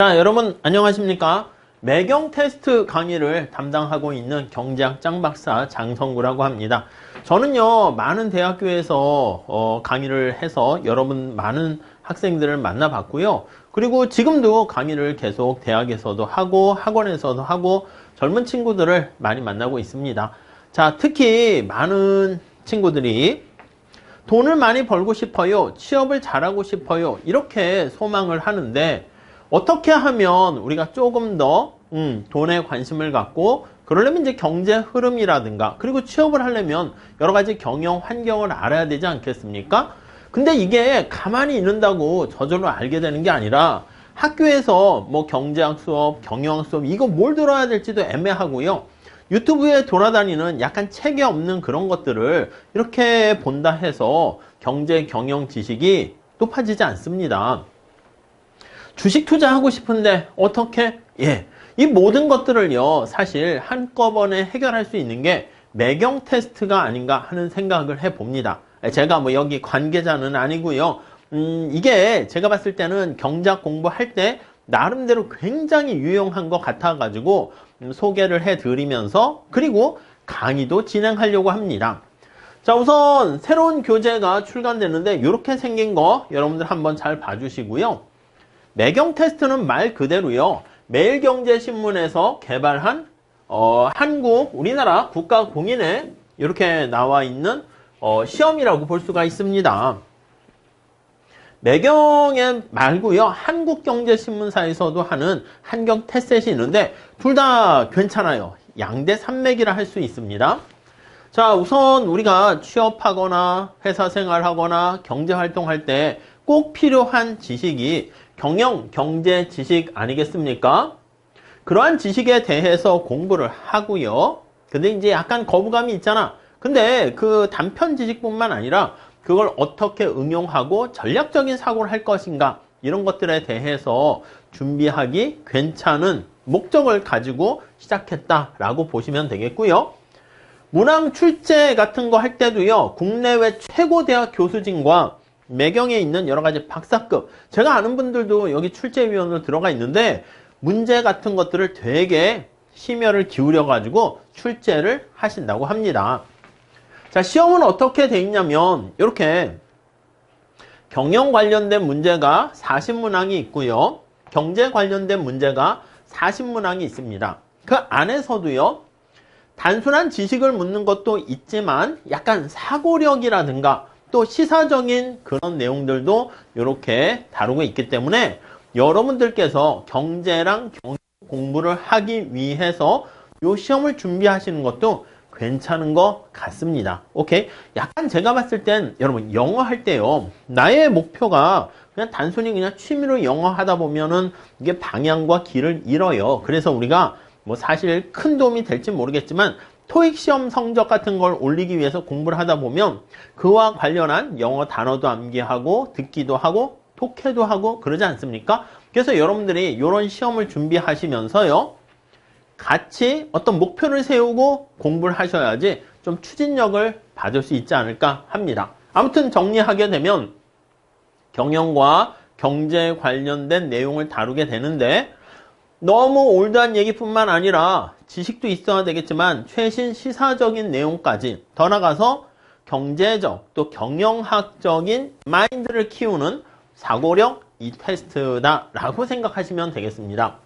자, 여러분 안녕하십니까? 매경 테스트 강의를 담당하고 있는 경제학 짱박사 장성구라고 합니다. 저는요, 많은 대학교에서 강의를 해서 여러분 많은 학생들을 만나봤고요. 그리고 지금도 강의를 계속 대학에서도 하고 학원에서도 하고 젊은 친구들을 많이 만나고 있습니다. 자, 특히 많은 친구들이 돈을 많이 벌고 싶어요, 취업을 잘하고 싶어요, 이렇게 소망을 하는데 어떻게 하면 우리가 조금 더 돈에 관심을 갖고 그러려면 이제 경제 흐름이라든가 그리고 취업을 하려면 여러 가지 경영 환경을 알아야 되지 않겠습니까? 근데 이게 가만히 있는다고 저절로 알게 되는 게 아니라 학교에서 뭐 경제학 수업, 경영학 수업 이거 뭘 들어야 될지도 애매하고요. 유튜브에 돌아다니는 약간 책에 없는 그런 것들을 이렇게 본다 해서 경제 경영 지식이 높아지지 않습니다. 주식 투자하고 싶은데 어떻게? 이 모든 것들을요, 사실 한꺼번에 해결할 수 있는 게 매경 테스트가 아닌가 하는 생각을 해봅니다. 제가 뭐 여기 관계자는 아니고요. 이게 제가 봤을 때는 경제학 공부할 때 나름대로 굉장히 유용한 것 같아가지고 소개를 해드리면서 그리고 강의도 진행하려고 합니다. 자, 우선 새로운 교재가 출간되는데 이렇게 생긴 거 여러분들 한번 잘 봐주시고요. 매경 테스트는 말 그대로요, 매일경제신문에서 개발한 우리나라 국가공인에 이렇게 나와 있는 시험이라고 볼 수가 있습니다. 매경에 말고요, 한국경제신문사에서도 하는 한경 테스트이 있는데 둘 다 괜찮아요. 양대 산맥이라 할 수 있습니다. 자, 우선 우리가 취업하거나 회사 생활하거나 경제활동할 때 꼭 필요한 지식이 경영, 경제 지식 아니겠습니까? 그러한 지식에 대해서 공부를 하고요. 근데 이제 약간 거부감이 있잖아. 근데 그 단편 지식뿐만 아니라 그걸 어떻게 응용하고 전략적인 사고를 할 것인가, 이런 것들에 대해서 준비하기 괜찮은 목적을 가지고 시작했다라고 보시면 되겠고요. 문항 출제 같은 거 할 때도요, 국내외 최고 대학 교수진과 매경에 있는 여러 가지 박사급, 제가 아는 분들도 여기 출제위원으로 들어가 있는데 문제 같은 것들을 되게 심혈을 기울여 가지고 출제를 하신다고 합니다. 자, 시험은 어떻게 돼 있냐면 이렇게 경영 관련된 문제가 40문항이 있고요, 경제 관련된 문제가 40문항이 있습니다. 그 안에서도요, 단순한 지식을 묻는 것도 있지만 약간 사고력이라든가 또 시사적인 그런 내용들도 이렇게 다루고 있기 때문에 여러분들께서 경제랑 경영 공부를 하기 위해서 이 시험을 준비하시는 것도 괜찮은 것 같습니다. 오케이? 약간 제가 봤을 땐 여러분 영어 할 때요, 나의 목표가 그냥 단순히 그냥 취미로 영어 하다 보면은 이게 방향과 길을 잃어요. 그래서 우리가 뭐 사실 큰 도움이 될지 모르겠지만 토익 시험 성적 같은 걸 올리기 위해서 공부를 하다 보면 그와 관련한 영어 단어도 암기하고 듣기도 하고 독해도 하고 그러지 않습니까? 그래서 여러분들이 이런 시험을 준비하시면서요, 같이 어떤 목표를 세우고 공부를 하셔야지 좀 추진력을 받을 수 있지 않을까 합니다. 아무튼 정리하게 되면 경영과 경제 관련된 내용을 다루게 되는데 너무 올드한 얘기뿐만 아니라 지식도 있어야 되겠지만 최신 시사적인 내용까지, 더 나아가서 경제적 또 경영학적인 마인드를 키우는 사고력 이 테스트다라고 생각하시면 되겠습니다.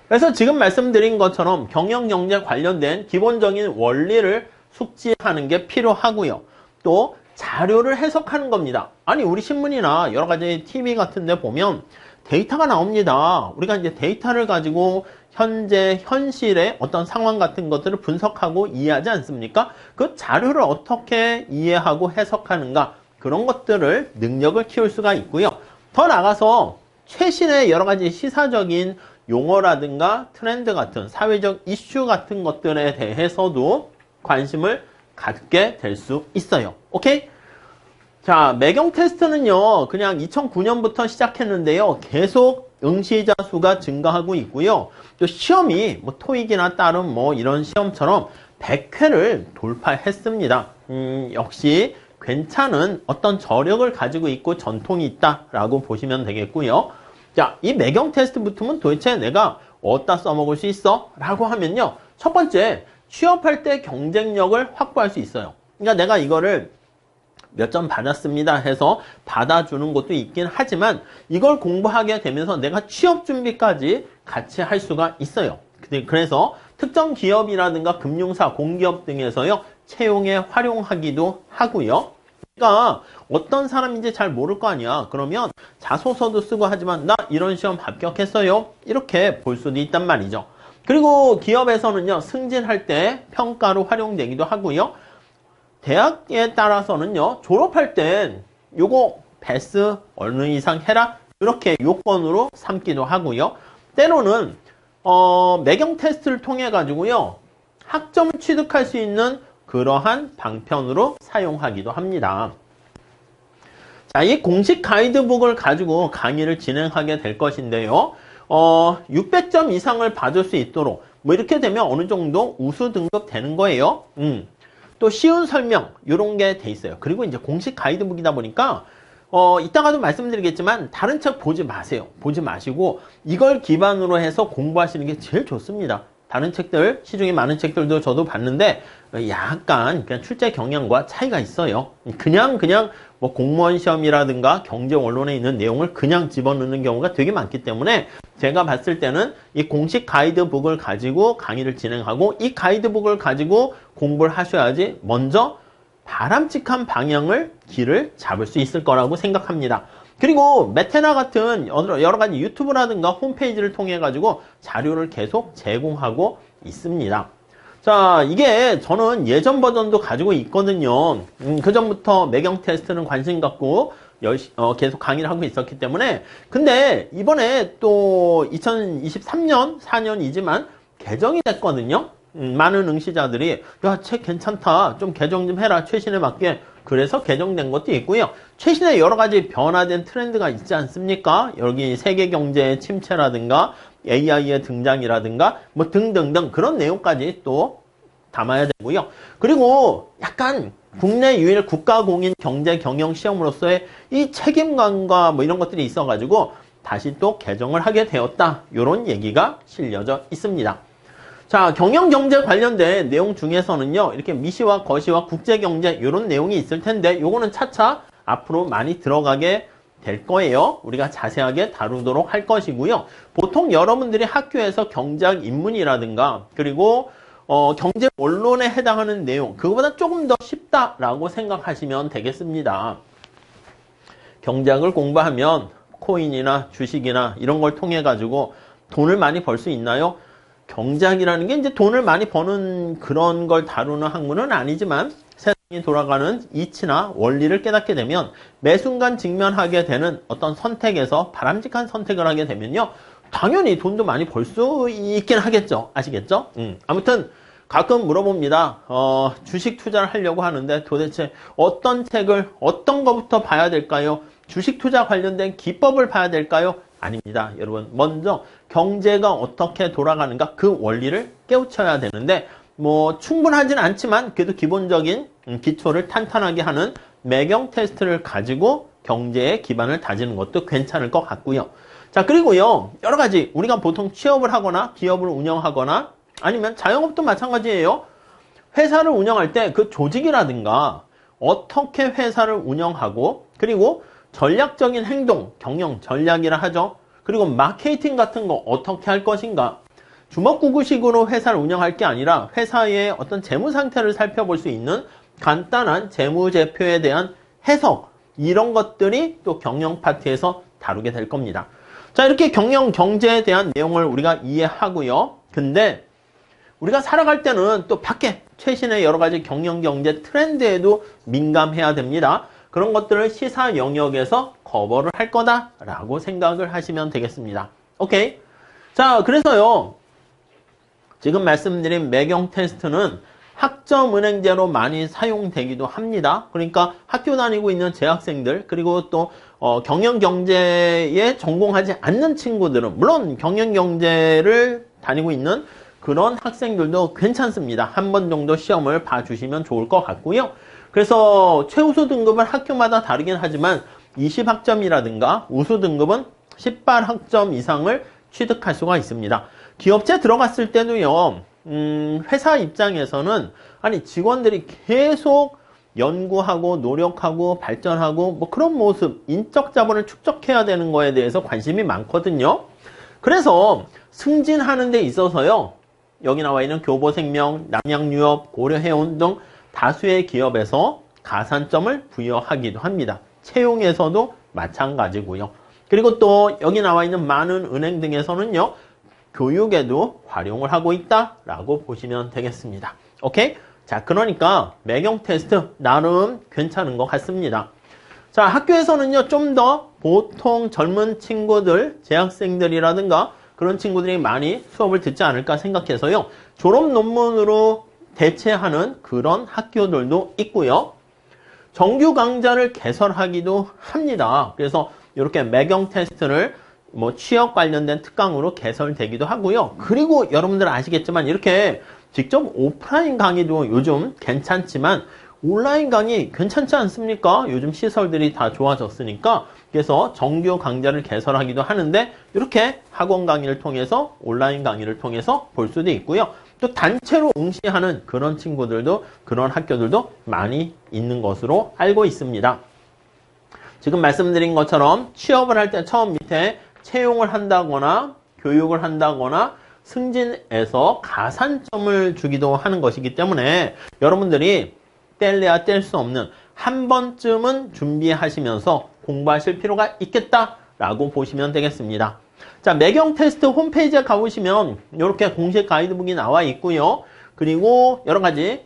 그래서 지금 말씀드린 것처럼 경영 경제 관련된 기본적인 원리를 숙지하는 게 필요하고요. 또 자료를 해석하는 겁니다. 아니, 우리 신문이나 여러 가지 TV 같은 데 보면 데이터가 나옵니다. 우리가 이제 데이터를 가지고 현재 현실의 어떤 상황 같은 것들을 분석하고 이해하지 않습니까? 그 자료를 어떻게 이해하고 해석하는가, 그런 것들을 능력을 키울 수가 있고요. 더 나아가서 최신의 여러 가지 시사적인 용어라든가 트렌드 같은 사회적 이슈 같은 것들에 대해서도 관심을 갖게 될 수 있어요. 오케이? 자, 매경 테스트는요, 그냥 2009년부터 시작했는데요, 계속 응시자 수가 증가하고 있고요. 또 시험이 뭐 토익이나 다른 뭐 이런 시험처럼 100회를 돌파했습니다. 역시 괜찮은 어떤 저력을 가지고 있고 전통이 있다라고 보시면 되겠고요. 자, 이 매경 테스트 붙으면 도대체 내가 어디다 써먹을 수 있어? 라고 하면요. 첫 번째, 취업할 때 경쟁력을 확보할 수 있어요. 그러니까 내가 이거를 몇 점 받았습니다 해서 받아주는 것도 있긴 하지만 이걸 공부하게 되면서 내가 취업 준비까지 같이 할 수가 있어요. 그래서 특정 기업이라든가 금융사, 공기업 등에서요. 채용에 활용하기도 하고요. 그러니까 어떤 사람인지 잘 모를 거 아니야. 그러면 자소서도 쓰고 하지만 나 이런 시험 합격했어요. 이렇게 볼 수도 있단 말이죠. 그리고 기업에서는요. 승진할 때 평가로 활용되기도 하고요. 대학에 따라서는요. 졸업할 땐 요거 패스 어느 이상 해라. 이렇게 요건으로 삼기도 하고요. 때로는 매경 테스트를 통해 가지고요. 학점 취득할 수 있는 그러한 방편으로 사용하기도 합니다. 자, 이 공식 가이드북을 가지고 강의를 진행하게 될 것인데요. 600점 이상을 받을 수 있도록 뭐 이렇게 되면 어느 정도 우수 등급 되는 거예요. 또 쉬운 설명 이런 게 돼 있어요. 그리고 이제 공식 가이드북이다 보니까 이따가도 말씀드리겠지만 다른 책 보지 마세요. 보지 마시고 이걸 기반으로 해서 공부하시는 게 제일 좋습니다. 다른 책들, 시중에 많은 책들도 저도 봤는데 약간 그냥 출제 경향과 차이가 있어요. 그냥 뭐 공무원 시험이라든가 경제 원론에 있는 내용을 그냥 집어넣는 경우가 되게 많기 때문에 제가 봤을 때는 이 공식 가이드북을 가지고 강의를 진행하고 이 가이드북을 가지고 공부를 하셔야지 먼저 바람직한 방향을 길을 잡을 수 있을 거라고 생각합니다. 그리고 메테나 같은 여러 가지 유튜브라든가 홈페이지를 통해 가지고 자료를 계속 제공하고 있습니다. 자, 이게 저는 예전 버전도 가지고 있거든요. 그 전부터 매경 테스트는 관심 갖고 계속 강의를 하고 있었기 때문에. 근데 이번에 또 2023년 4년이지만 개정이 됐거든요. 많은 응시자들이 야, 책 괜찮다. 좀 개정 좀 해라. 최신에 맞게. 그래서 개정된 것도 있고요. 최신에 여러 가지 변화된 트렌드가 있지 않습니까? 여기 세계 경제의 침체라든가 AI의 등장이라든가 뭐 등등등 그런 내용까지 또 담아야 되고요. 그리고 약간 국내 유일 국가공인 경제 경영 시험으로서의 이 책임감과 뭐 이런 것들이 있어가지고 다시 또 개정을 하게 되었다. 이런 얘기가 실려져 있습니다. 자, 경영경제 관련된 내용 중에서는요, 이렇게 미시와 거시와 국제경제 이런 내용이 있을 텐데 요거는 차차 앞으로 많이 들어가게 될 거예요. 우리가 자세하게 다루도록 할 것이고요. 보통 여러분들이 학교에서 경제학 입문이라든가 그리고 경제 원론에 해당하는 내용 그거보다 조금 더 쉽다라고 생각하시면 되겠습니다. 경제학을 공부하면 코인이나 주식이나 이런 걸 통해 가지고 돈을 많이 벌 수 있나요? 경제학이라는 게 이제 돈을 많이 버는 그런 걸 다루는 학문은 아니지만 세상이 돌아가는 이치나 원리를 깨닫게 되면 매 순간 직면하게 되는 어떤 선택에서 바람직한 선택을 하게 되면요. 당연히 돈도 많이 벌 수 있긴 하겠죠. 아시겠죠? 아무튼 가끔 물어봅니다. 주식 투자를 하려고 하는데 도대체 어떤 책을 어떤 것부터 봐야 될까요? 주식 투자 관련된 기법을 봐야 될까요? 아닙니다. 여러분 먼저 경제가 어떻게 돌아가는가 그 원리를 깨우쳐야 되는데 뭐 충분하지는 않지만 그래도 기본적인 기초를 탄탄하게 하는 매경 테스트를 가지고 경제의 기반을 다지는 것도 괜찮을 것 같고요. 자, 그리고요 여러 가지 우리가 보통 취업을 하거나 기업을 운영하거나 아니면 자영업도 마찬가지예요. 회사를 운영할 때 그 조직이라든가 어떻게 회사를 운영하고 그리고 전략적인 행동, 경영 전략이라 하죠. 그리고 마케팅 같은 거 어떻게 할 것인가. 주먹구구식으로 회사를 운영할 게 아니라 회사의 어떤 재무 상태를 살펴볼 수 있는 간단한 재무제표에 대한 해석 이런 것들이 또 경영 파트에서 다루게 될 겁니다. 자, 이렇게 경영 경제에 대한 내용을 우리가 이해하고요. 근데 우리가 살아갈 때는 또 밖에 최신의 여러 가지 경영 경제 트렌드에도 민감해야 됩니다. 그런 것들을 시사 영역에서 커버를 할 거다라고 생각을 하시면 되겠습니다. 오케이. 자, 그래서요. 지금 말씀드린 매경 테스트는 학점은행제로 많이 사용되기도 합니다. 그러니까 학교 다니고 있는 재학생들 그리고 또 경영경제에 전공하지 않는 친구들은 물론 경영경제를 다니고 있는 그런 학생들도 괜찮습니다. 한 번 정도 시험을 봐주시면 좋을 것 같고요. 그래서 최우수 등급은 학교마다 다르긴 하지만 20학점이라든가 우수 등급은 10발학점 이상을 취득할 수가 있습니다. 기업체 들어갔을 때도요, 회사 입장에서는 아니 직원들이 계속 연구하고 노력하고 발전하고 뭐 그런 모습, 인적 자본을 축적해야 되는 거에 대해서 관심이 많거든요. 그래서 승진하는 데 있어서요, 여기 나와 있는 교보생명, 남양유업, 고려해운 등 다수의 기업에서 가산점을 부여하기도 합니다. 채용에서도 마찬가지고요. 그리고 또 여기 나와 있는 많은 은행 등에서는요, 교육에도 활용을 하고 있다라고 보시면 되겠습니다. 오케이? 자, 그러니까 매경 테스트 나름 괜찮은 것 같습니다. 자, 학교에서는요, 좀 더 보통 젊은 친구들, 재학생들이라든가 그런 친구들이 많이 수업을 듣지 않을까 생각해서요, 졸업 논문으로 대체하는 그런 학교들도 있고요. 정규 강좌를 개설하기도 합니다. 그래서 이렇게 매경 테스트를 뭐 취업 관련된 특강으로 개설되기도 하고요. 그리고 여러분들 아시겠지만 이렇게 직접 오프라인 강의도 요즘 괜찮지만 온라인 강의 괜찮지 않습니까? 요즘 시설들이 다 좋아졌으니까. 그래서 정규 강좌를 개설하기도 하는데 이렇게 학원 강의를 통해서 온라인 강의를 통해서 볼 수도 있고요. 또 단체로 응시하는 그런 친구들도, 그런 학교들도 많이 있는 것으로 알고 있습니다. 지금 말씀드린 것처럼 취업을 할 때 처음 밑에 채용을 한다거나 교육을 한다거나 승진에서 가산점을 주기도 하는 것이기 때문에 여러분들이 뗄래야 뗄 수 없는 한 번쯤은 준비하시면서 공부하실 필요가 있겠다라고 보시면 되겠습니다. 자, 매경 테스트 홈페이지에 가보시면 이렇게 공식 가이드북이 나와 있고요. 그리고 여러 가지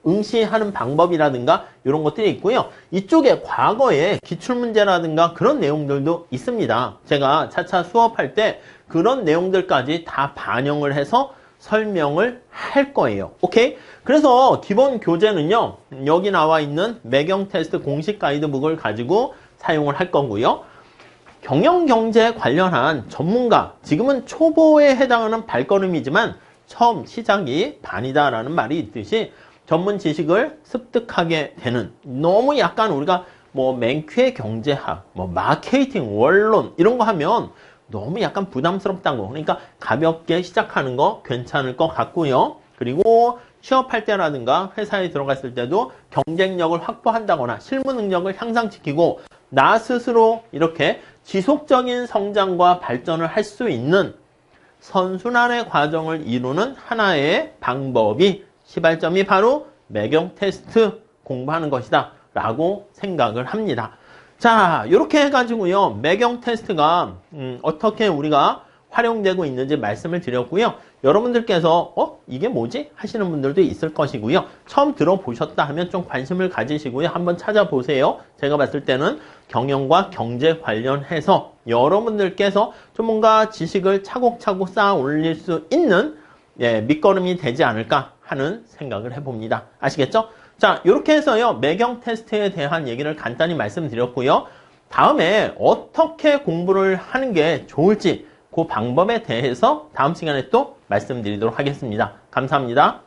응시하는 방법이라든가 이런 것들이 있고요. 이쪽에 과거에 기출문제라든가 그런 내용들도 있습니다. 제가 차차 수업할 때 그런 내용들까지 다 반영을 해서 설명을 할 거예요. 오케이? 그래서 기본 교재는요, 여기 나와 있는 매경 테스트 공식 가이드북을 가지고 사용을 할 거고요. 경영경제 관련한 전문가, 지금은 초보에 해당하는 발걸음이지만 처음 시작이 반이다라는 말이 있듯이 전문 지식을 습득하게 되는, 너무 약간 우리가 맹쾌 경제학, 마케팅, 원론 이런 거 하면 너무 약간 부담스럽다고. 그러니까 가볍게 시작하는 거 괜찮을 것 같고요. 그리고 취업할 때라든가 회사에 들어갔을 때도 경쟁력을 확보한다거나 실무 능력을 향상시키고 나 스스로 이렇게 지속적인 성장과 발전을 할 수 있는 선순환의 과정을 이루는 하나의 방법이 시발점이 바로 매경 테스트 공부하는 것이다 라고 생각을 합니다. 자, 이렇게 해가지고요, 매경 테스트가 어떻게 우리가 활용되고 있는지 말씀을 드렸고요. 여러분들께서 이게 뭐지? 하시는 분들도 있을 것이고요. 처음 들어보셨다 하면 좀 관심을 가지시고요. 한번 찾아보세요. 제가 봤을 때는 경영과 경제 관련해서 여러분들께서 좀 뭔가 지식을 차곡차곡 쌓아 올릴 수 있는 밑거름이 되지 않을까 하는 생각을 해봅니다. 아시겠죠? 자, 이렇게 해서요, 매경 테스트에 대한 얘기를 간단히 말씀드렸고요. 다음에 어떻게 공부를 하는 게 좋을지 그 방법에 대해서 다음 시간에 또 말씀드리도록 하겠습니다. 감사합니다.